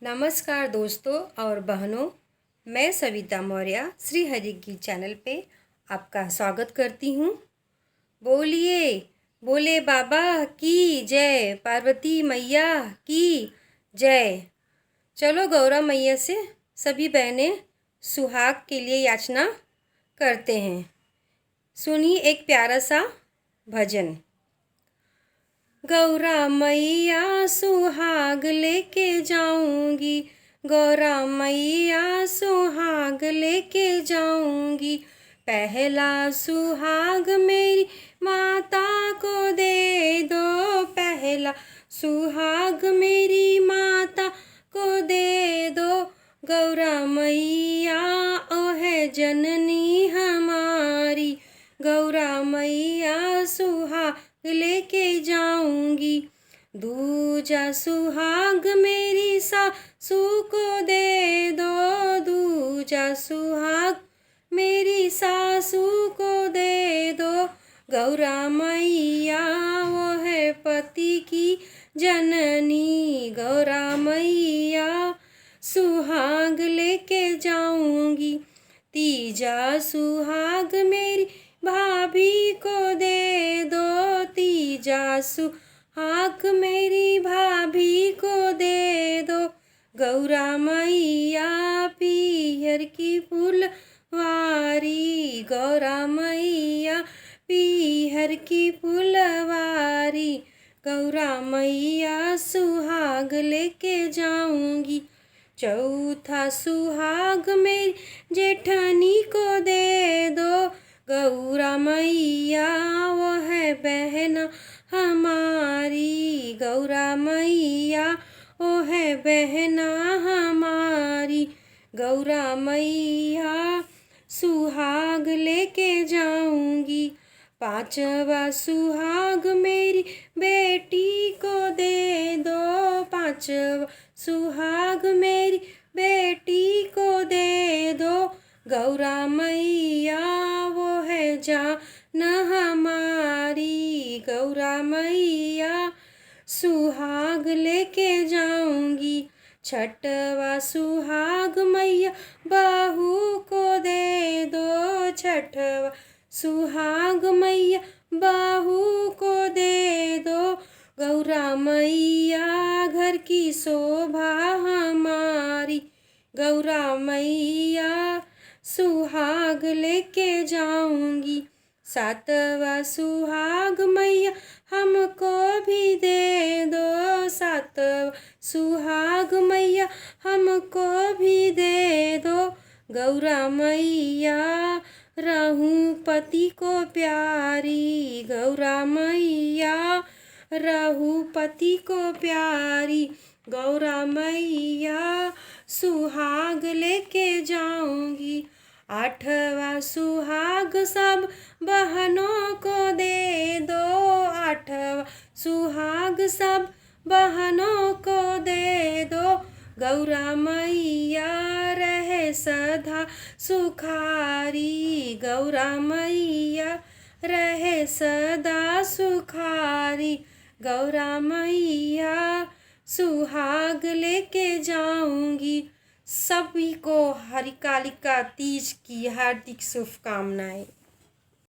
नमस्कार दोस्तों और बहनों, मैं सविता मौर्य श्री हरि की चैनल पे आपका स्वागत करती हूँ। बोलिए बोले बाबा की जय, पार्वती मैया की जय। चलो गौरा मैया से सभी बहनें सुहाग के लिए याचना करते हैं। सुनिए एक प्यारा सा भजन। गौरा मैया सुहाग लेके जाऊंगी, गौरा मैया सुहाग लेके जाऊंगी। पहला सुहाग मेरी माता को दे दो, पहला सुहाग मेरी माता को दे दो। गौरा मैया ओ है जननी हमारी, गौरा मैया सुहाग लेके जाऊंगी। दूजा सुहाग मेरी सासू को दे दो, दूजा सुहाग मेरी सासू को दे दो। गौरा मैया वो है पति की जननी, गौरा मैया सुहाग लेके जाऊंगी। तीजा सुहाग मेरी भाभी को दे दो, तीजा सुहाग मेरी भाभी को दे दो। गौरा मैया पीहर की फुलवारी, गौरा मैया पीहर की फुलवारी। गौरा मैया सुहाग लेके जाऊंगी। चौथा सुहाग मेरी जेठनी को दे दो, गौरा मैया वो है बहना हमारी, गौरा मैया वो है बहना हमारी। गौरा मैया सुहाग लेके जाऊंगी। पांचवा सुहाग मेरी बेटी को दे दो, पांचवा सुहाग मेरी बेटी को दे दो। गौरा मैया वो है जान हमारी, गौरा मैया सुहाग लेके जाऊंगी। छठवा सुहाग मैया बहू को दे दो, छठवा सुहाग मैया बहू को दे दो। गौरा मैया घर की शोभा हमारी, गौरा मैया सुहाग लेके जाऊंगी। सातवा सुहाग मैया हमको भी दे दो, सातवा सुहाग मैया हमको भी दे दो। गौरा मैया रहूं पति को प्यारी, गौरा मैया रहूं पति को प्यारी। गौरा मैया सुहाग लेके जाऊंगी। आठवा सुहाग सब बहनों को दे दो, आठवा सुहाग सब बहनों को दे दो। गौरा मैया रहे सदा सुखारी, गौरा मैया रहे सदा सुखारी। गौरा मैया सुहाग लेके जाऊंगी। सभी को हरिकालिका तीज की हार्दिक शुभकामनाएं।